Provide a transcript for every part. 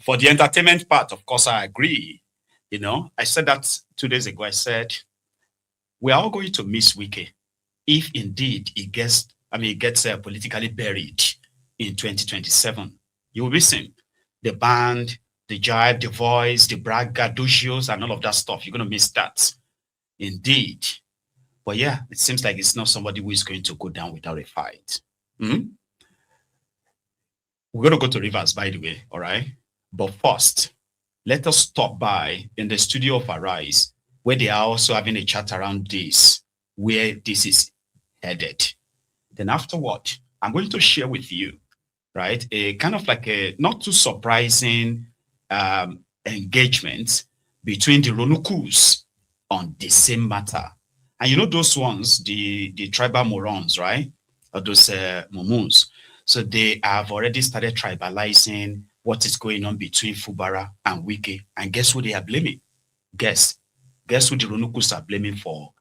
for the entertainment part, of course, I agree. You know, I said that 2 days ago. I said, we are all going to miss Wike if indeed he gets politically buried in 2027. You will miss him. The band, the jive, the voice, the braggadocios, and all of that stuff. You're going to miss that. Indeed. But yeah, it seems like it's not somebody who is going to go down without a fight. We're going to go to Rivers, by the way, all right? But first, let us stop by in the studio of Arise, where they are also having a chat around this, where this is headed. Then afterward, I'm going to share with you, right, a kind of like a not too surprising engagement between the Ronukus on the same matter. And you know those ones, the tribal morons, right? Or those momuns. So they have already started tribalizing what is going on between Fubara and Wike. And guess who they are blaming? Guess who the Ronukus are blaming for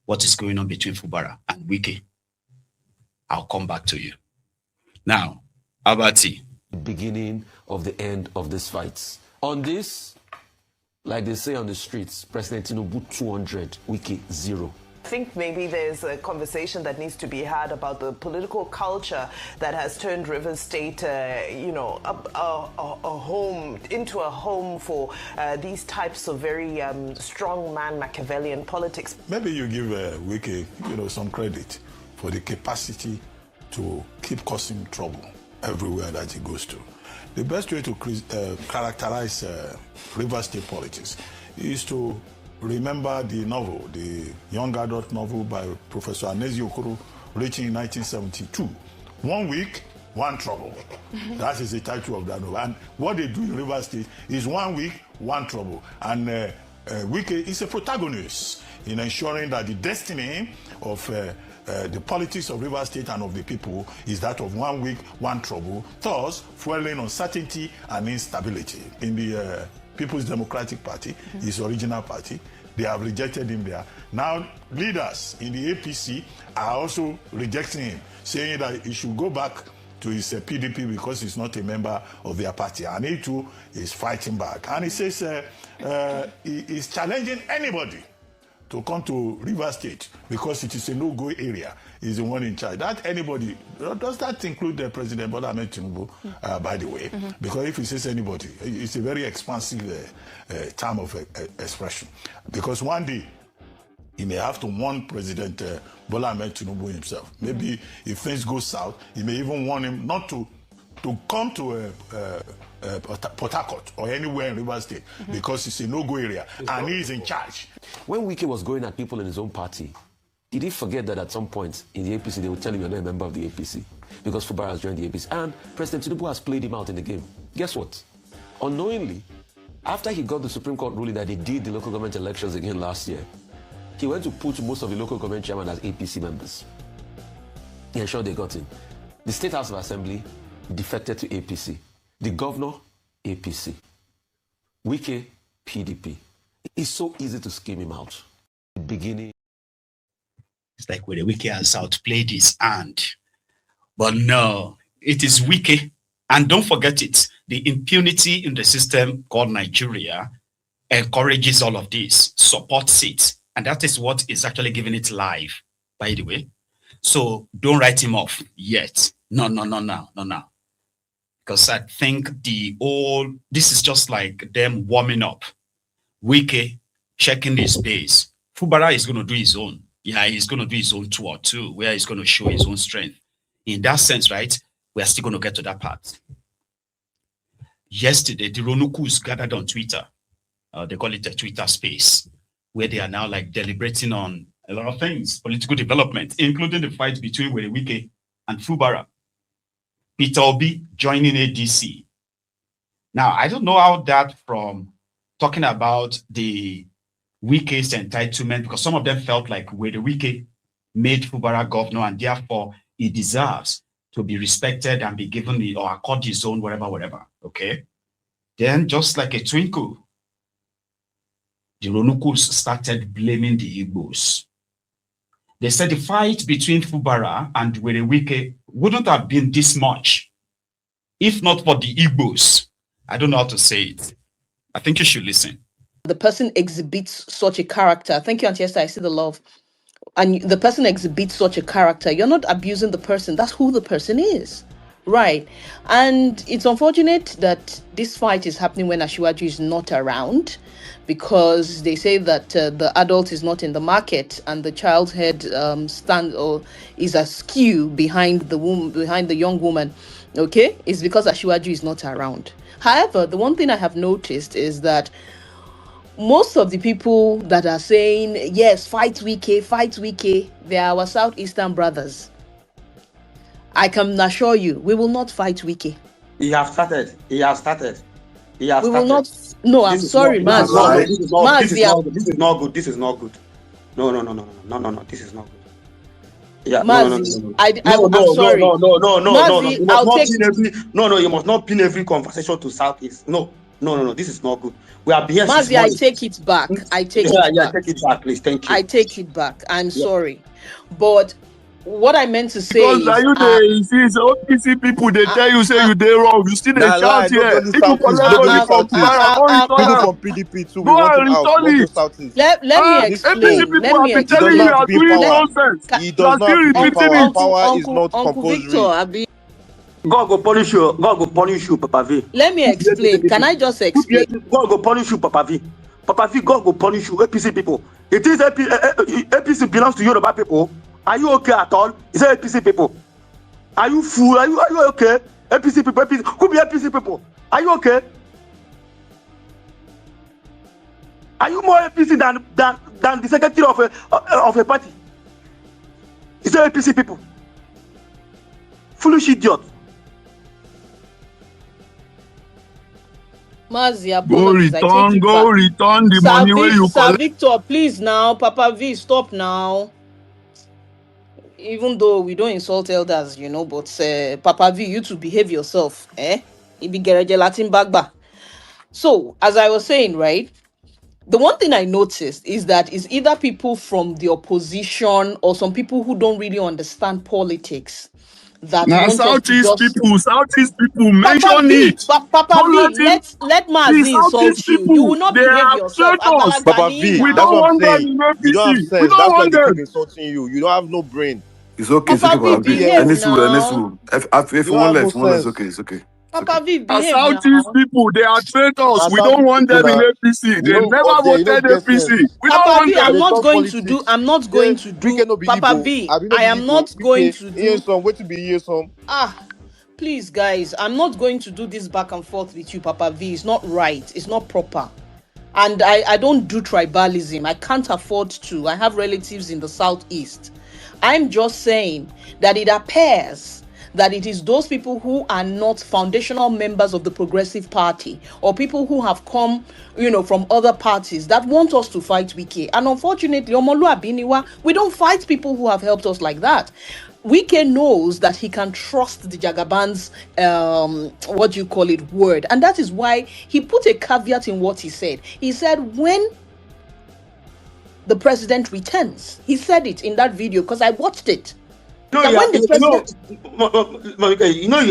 what is going on between Fubara and Wike? I'll come back to you. Now, Abati. Beginning of the end of this fight. On this, like they say on the streets, President Tinubu 200, Wike 0. I think maybe there's a conversation that needs to be had about the political culture that has turned Rivers State, a home, into a home for these types of very strongman Machiavellian politics. Maybe you give Wike, some credit for the capacity to keep causing trouble everywhere that he goes to. The best way to characterize Rivers State politics is to remember the novel, the young adult novel by Professor Anezi Okoro, written in 1972. 1 week, 1 trouble. That is the title of that novel. And what they do in Rivers State is 1 week, 1 trouble. And Wike is a protagonist in ensuring that the destiny of the politics of Rivers State and of the people is that of 1 week, 1 trouble, thus fueling uncertainty and instability. In the People's Democratic Party, his original party, they have rejected him there. Now, leaders in the APC are also rejecting him, saying that he should go back to his PDP because he's not a member of their party. And he too is fighting back. And he says he is challenging anybody to come to Rivers State because it is a no-go area. He's the one in charge. That anybody, does that include the President Bola Ahmed Tinubu, by the way? Because if he says anybody, it's a very expansive term of expression. Because one day, he may have to warn President Bola Ahmed Tinubu himself. Maybe if things go south, he may even warn him not to come to Port Harcourt or anywhere in Rivers State because it's a no-go area and he is in charge. When Wike was going at people in his own party, did he forget that at some point in the APC they would tell him you're not a member of the APC because Fubara has joined the APC? And President Tinubu has played him out in the game. Guess what? Unknowingly, after he got the Supreme Court ruling that they did the local government elections again last year, he went to put most of the local government chairmen as APC members. He ensured they got in. The State House of Assembly defected to APC. The governor, APC. Wike, PDP. It's so easy to scheme him out. The beginning. It's like where the Wike has outplayed his hand. But no, it is Wike. And don't forget it. The impunity in the system called Nigeria encourages all of this, supports it. And that is what is actually giving it life, by the way. So don't write him off yet. No. Because I think this is just like them warming up. Wike checking his base. Fubara is going to do his own. Yeah, he's going to do his own tour too, where he's going to show his own strength. In that sense, right, we are still going to get to that part. Yesterday, the Ronukus gathered on Twitter. They call it a Twitter space, where they are now like deliberating on a lot of things, political development, including the fight between Wike and Fubara. Peter Obi joining ADC. Now, I don't know how that from talking about the Wike's entitlement, because some of them felt like Wike made Fubara governor and therefore he deserves to be respected and be given or accorded his own, whatever. Okay. Then just like a twinkle, the Ronukus started blaming the Igbos. They said the fight between Fubara and Wike wouldn't have been this much if not for the Igbos. I don't know how to say it. I think you should listen. The person exhibits such a character. Thank you, Auntie Esther. I see the love. And the person exhibits such a character. You're not abusing the person. That's who the person is. Right. And it's unfortunate that this fight is happening when Asiwaju is not around, because they say that the adult is not in the market and the child's head stands or is askew behind the womb, behind the young woman. Okay, it's because Asiwaju is not around. However, the one thing I have noticed is that most of the people that are saying, yes, fight Wike, they are our Southeastern brothers. I can assure you, we will not fight Wike. He has started. He has started. He has We started. will not. No, I'm sorry, Maz. This is not good. This is not good. This is not good. No. This is not good. Yeah, Mazi, no. I'm sorry. No. Mazi, You I'll must take. not pin every. You must not pin every conversation to Southeast. No. This is not good. We are behind. Mazi, I take it back. I take it back. Take it back, please. Thank you. I take it back. I'm sorry, but what I meant to say Because is, are you there? You see, so OPC people they tell you say you dey wrong. You still dey Nah, lie, shout here. don't If do you Southeast, collect don't do money from Southeast. Fubara, go People return am. from PDP too. We Go want and him out. return We want it. to Southeast. let me APC explain. people Let have me been telling He you does are not have to be doing in power. nonsense. Ca- He You does are not still have to be in repeating power. it. Power is not Uncle compulsory. Victor, Abi, God go punish you. God go punish you, Papa V. let me explain. Can I just explain? God go punish you, Papa V. Papa V, God go punish you, APC people. It is APC belongs to Yoruba people. Are you okay at all? Is it APC people? Are you fool? Are you okay? APC people, APC. Who be APC people? Are you okay? Are you more APC than the secretary of a party? Is it APC people? Foolish idiot. Mazi, Go apologies. I take return, it go back. return the money where you Sir collect. Victor, please now. Papa V, stop now. Even though we don't insult elders, but Papa V, you to behave yourself, eh? Ibi gereje Latin bagba. So, as I was saying, right? The one thing I noticed is that it's either people from the opposition or some people who don't really understand politics that Now want us to Southeast just people, Papa mention V, it. Papa Don't V, let him. let The Mazi Southeast insult you. You will people, not they behave are yourself. traitors. Papa V, We that's don't what I'm want them saying. in You don't have APC. We sense. don't That's why want they keep them. insulting you. You don't have no brain. It's okay, it's Papa okay, V, Papa V. behave Any fool, now. If You you don't won't have no left, it's sense. okay, it's okay. It's okay. Papa V, As behave Southeast now. people, they are traitors. Now, We don't Southeast want people, them in now, APC. you They know, never up there, you voted don't get APC. sense. We don't Papa want V, them. I'm They not talk going to do. politics. I'm not going to do. Wike no be Papa Igbo. V, Abi no I be am Igbo. not going to Hear do. some. Wait to be hear some. Please, guys, I'm not going to do this back and forth with you, Papa V. It's not right. It's not proper. And I don't do tribalism. I can't afford to. I have relatives in the Southeast. I'm just saying that it appears that it is those people who are not foundational members of the Progressive Party or people who have come, from other parties that want us to fight Wike. And unfortunately, Omoluabiniwa, we don't fight people who have helped us like that. Wike knows that he can trust the Jagaban's word. And that is why he put a caveat in what he said. He said, when the president returns, he said it in that video because I watched it. You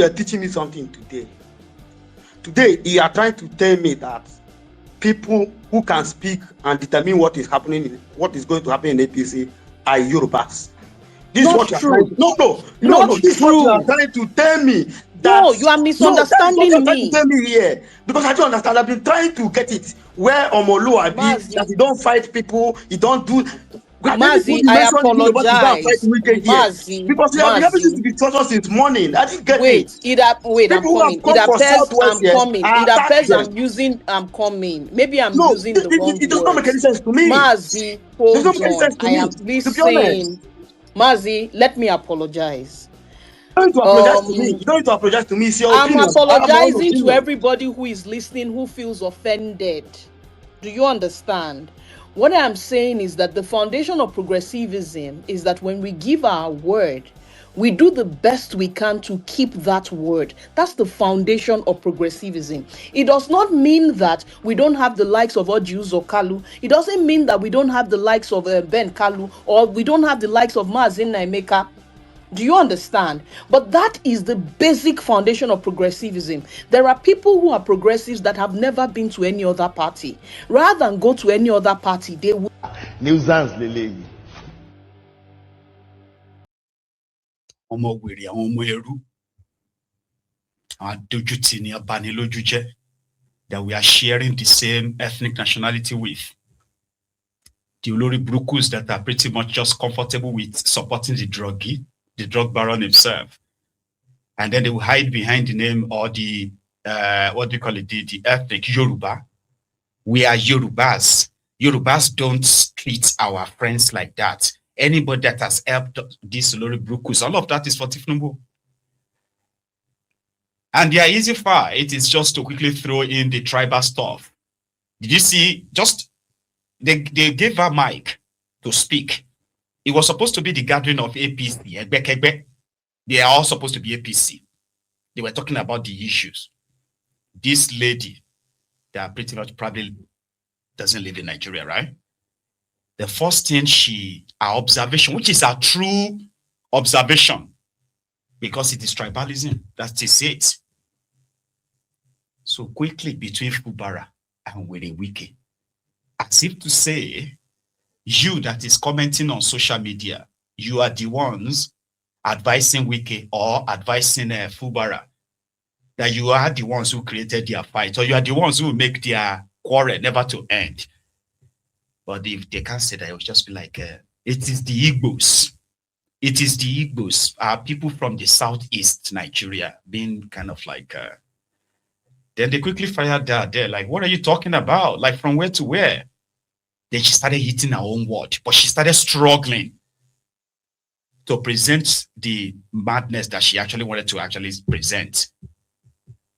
are teaching me something today. Today, you are trying to tell me that people who can speak and determine what is happening, what is going to happen in APC are Yorubas. This is what you are trying to, This is what you are trying to tell me. No, you are misunderstanding me. Trying to tell me here because I don't understand. I've been trying to get it where Omoluabi that he don't fight people, he don't do. Mazi, I apologize. Mazi, because you have been to be discussion since morning. I didn't get it. Wait, I'm coming. It appears I'm coming. Maybe I'm using the wrong word. It does not make any sense to me. Mazi, hold on. I am listening. Mazi, let me apologize. You don't need to apologize to me. It's your I'm opinion. apologizing to everybody who is listening who feels offended. Do you understand? What I'm saying is that the foundation of progressivism is that when we give our word, we do the best we can to keep that word. That's the foundation of progressivism. It does not mean that we don't have the likes of Ojus or Kalu. It doesn't mean that we don't have the likes of Ben Kalu or we don't have the likes of Mazin Naimeka. Do you understand? But that is the basic foundation of progressivism. There are people who are progressives that have never been to any other party. Rather than go to any other party, they will. nuisance lele. Ọmọ wèrè, àwọn ọmọ ẹrú, àwọn adójútì ni abanilójú jẹ́, that we are sharing the same ethnic nationality with. The olórí burúkús that are pretty much just comfortable with supporting the drug baron himself. And then they will hide behind the name or the, what do you call it, the ethnic Yoruba. We are Yorubas. Yorubas don't treat our friends like that. Anybody that has helped this olórí burúkús, all of that is for Tifnumbu. And their easy fight is just to quickly throw in the tribal stuff. Did you see, they gave her mic to speak. It was supposed to be the gathering of APC. They are all supposed to be APC. They were talking about the issues. This lady, that pretty much probably doesn't live in Nigeria, right? The first thing our observation, which is our true observation, because it is tribalism, that is it. So quickly between Fubara and Wike, as if to say, you that is commenting on social media, you are the ones advising Wike or advising Fubara, that you are the ones who created their fight, or you are the ones who make their quarrel never to end. But if they can't say that, it will just be like, it is the Igbos. It is the Igbos, people from the southeast Nigeria, being kind of like, then they quickly fired that. They're like, what are you talking about? Like, from where to where? Then she started hitting her own word, but she started struggling to present the madness that she actually wanted to actually present.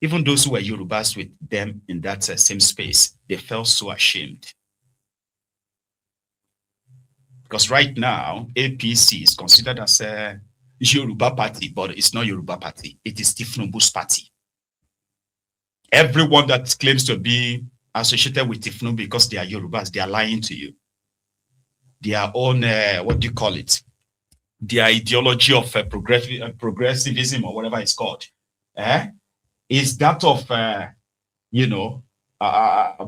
Even those who were Yorubas with them in that same space, they felt so ashamed. Because right now, APC is considered as a Yoruba party, but it's not Yoruba party. It is Tifnumbu's party. Everyone that claims to be associated with Tifnumbu because they are Yorubas, they are lying to you. Their own, what do you call it? Their ideology of progressivism or whatever it's called, is that of,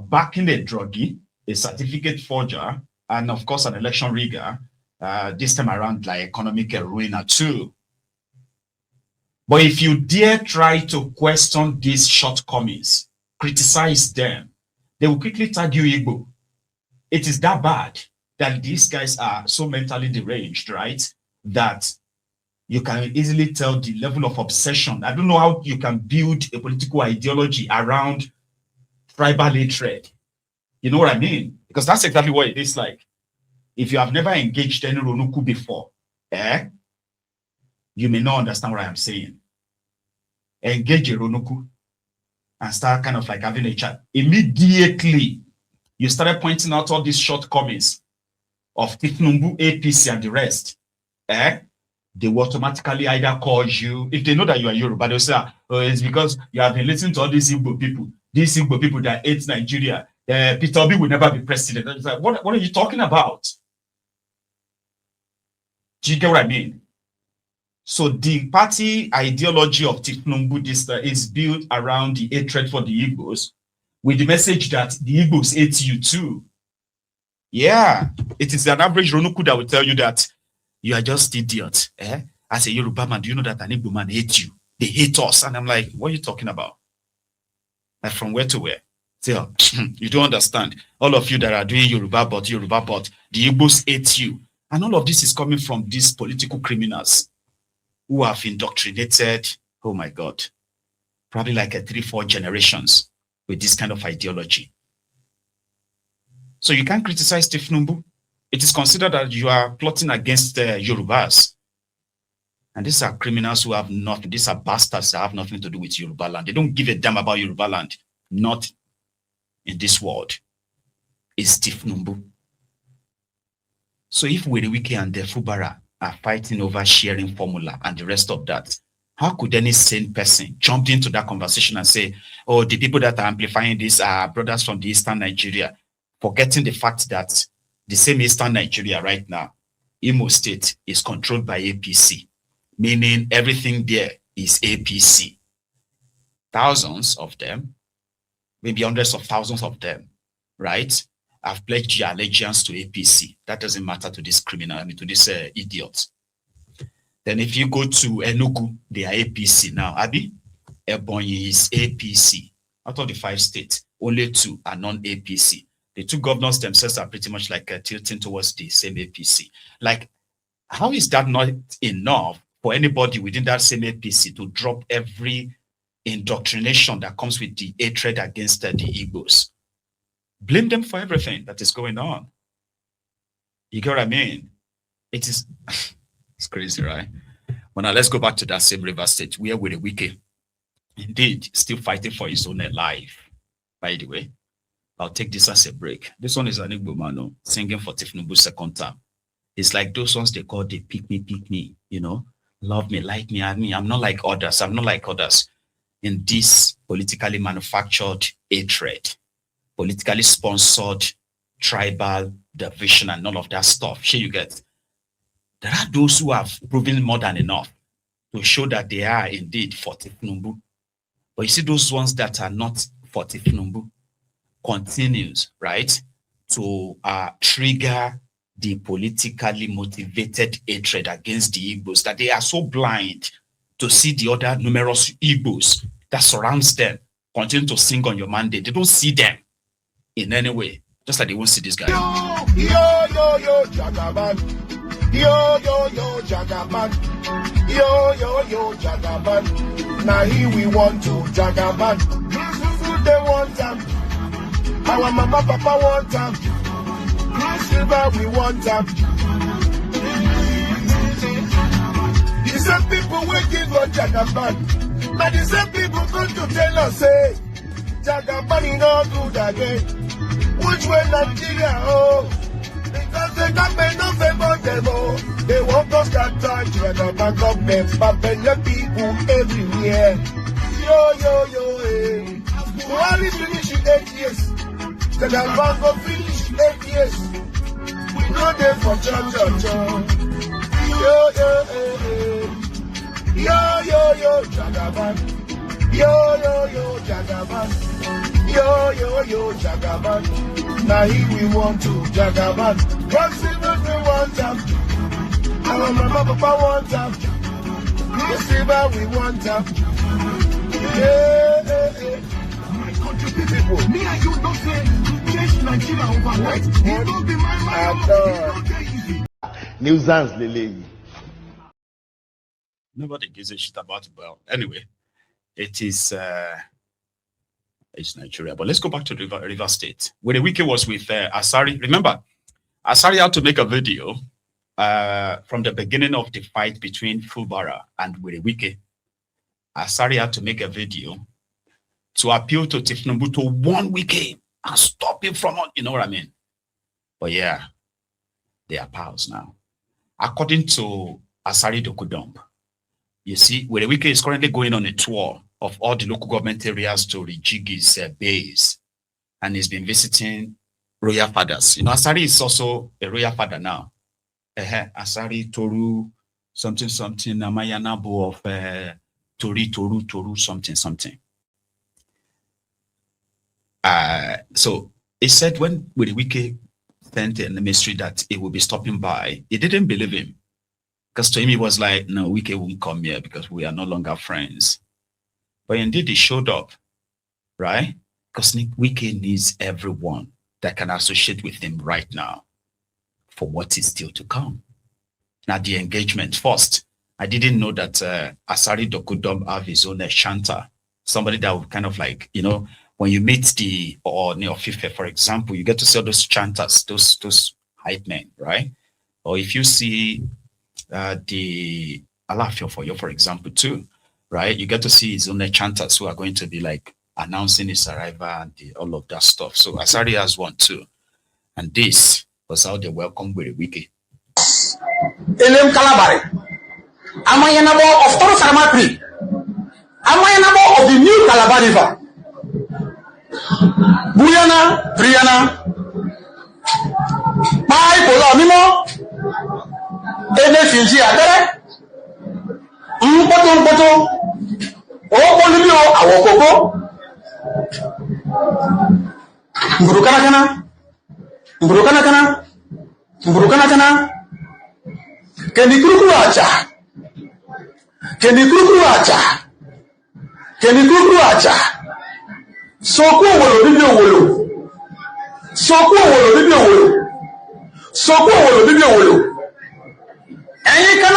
backing a druggie, a certificate forger, and of course an election rigger, this time around like economic ruiner too. But if you dare try to question these shortcomings, criticize them, they will quickly tag you Igbo. It is that bad that these guys are so mentally deranged, right? That you can easily tell the level of obsession. I don't know how you can build a political ideology around tribal hatred. You know what I mean? Because that's exactly what it is like. If you have never engaged any Ronuku before, you may not understand what I'm saying. Engage a Ronuku and start kind of like having a chat. Immediately, you started pointing out all these shortcomings of Tifnumbu, APC, and the rest. They will automatically either call you, if they know that you are Yoruba, they'll say, oh, it's because you have been listening to all these Igbo people that hate Nigeria. Peter Obi will never be president. It's like, what are you talking about? Do you get what I mean? So the party ideology of Tifnumbu is built around the hatred for the Igbos, with the message that the Igbos hate you too. Yeah, it is an average Ronuku that will tell you that you are just idiot. As a Yoruba man, do you know that an Igbo man hates you? They hate us. And I'm like, what are you talking about? Like, from where to where? So, you don't understand. All of you that are doing Yoruba, but the Igbos hate you. And all of this is coming from these political criminals who have indoctrinated, oh my God, probably like 3-4 generations with this kind of ideology. So you can't criticize Tifnumbu. It is considered that you are plotting against the Yorubas. And these are criminals who have nothing, these are bastards that have nothing to do with Yoruba land. They don't give a damn about Yoruba land. Not in this world. It's Tifnumbu. So if Wike and the Fubara are fighting over sharing formula and the rest of that, how could any sane person jump into that conversation and say, oh, the people that are amplifying this are brothers from the Eastern Nigeria, forgetting the fact that the same Eastern Nigeria right now, Imo State, is controlled by APC. meaning everything there is APC. Thousands of them, maybe hundreds of thousands of them, right, have pledged their allegiance to APC. That doesn't matter to this criminal, I mean, to this idiot. Then if you go to Enugu, they are APC now. Abi, Ebonyi is APC. Out of the 5 states, only 2 are non-APC. The 2 governors themselves are pretty much like tilting towards the same APC. Like, how is that not enough for anybody within that same APC to drop every indoctrination that comes with the hatred against the Igbos? Blame them for everything that is going on. You get what I mean? It is, it's crazy, right? Well, now let's go back to that same River State where with the Wike, indeed, still fighting for his own life. By the way, I'll take this as a break. This one is an Igbo man singing for Tifnubu's second time. It's like those ones they call the pick me, you know, love me, like me, and me. I'm not like others. I'm not like others. In this politically manufactured hatred, politically sponsored tribal division and all of that stuff. Sure, you get. There are those who have proven more than enough to show that they are indeed for Tifnumbu. But you see those ones that are not for Tifnumbu continues, right, to trigger the politically motivated hatred against the Igbos, that they are so blind to see the other numerous Igbos that surrounds them continue to sing on your mandate. They don't see them in any way, just like they won't see this guy. Yo, Jagaban. Yo, Jagaban. Yo, Jagaban. Now here we want to Jagaban. They want them. Our mama, papa want them. Silver, we want them. The same people waiting for Jagaban. But the same people come to tell us, say, Jagaban is not good again. Which way Nigeria, oh? Because the government don't favor them, oh. They want us that time to Jagaban government, but the people everywhere. Yo, eh. Buhari finish in 8 years. Jagaban go finish 8 years. We know them for church. Yo, Jagaban. Yo, Jagaban. Yo, Jagaban. Now here we want to Jagaban. Cross Silver, we want them. Our mama, papa want them. Cross Silver, we want them. My country people. Me and you don't say to change Nigeria overnight. It don't be my Nuisance, Lele. Nobody gives a shit about it. Well, anyway, it is it's Nigeria. But let's go back to River State, where the Wike was with Asari. Remember, Asari had to make a video from the beginning of the fight between Fubara and Wike. Asari had to make a video to appeal to Tifnumbu to warn Wike and stop him from, you know what I mean? But yeah, they are pals now. According to Asari Dokudump, you see, where Wike is currently going on a tour of all the local government areas to rejig his base, and he's been visiting royal fathers. You know, Asari is also a royal father now. Asari Toru, something, Namayanabo of Toru, something. So he said when Wike sent in the mystery that he will be stopping by, he didn't believe him. Because to him, he was like, no, Wike won't come here because we are no longer friends. But indeed, he showed up, right? Because Wike needs everyone that can associate with him right now for what is still to come. Now, the engagement first. I didn't know that Asari Dokudom have his own chanter, somebody that would kind of like, you know, when you meet the Fife, for example, you get to see all those chanters, those hype men, right? Or if you see the Alafio for you, for example, too, right? You get to see his own chanters who are going to be like announcing his arrival and all of that stuff. So Asari has one too. And this was how they welcome Wike. Elem Kalabari. Amayanabo of Toro Saramatri. Amayanabo of the new Calabar River. Buyana, Triana. Pai Bola Mimo. Ene Finji Adere. Mpoto. Oh, Bolivio, our coco. Mburukana kana. Keni kuru acha. Soku wolo bibi wolo. Ẹ̀yin kan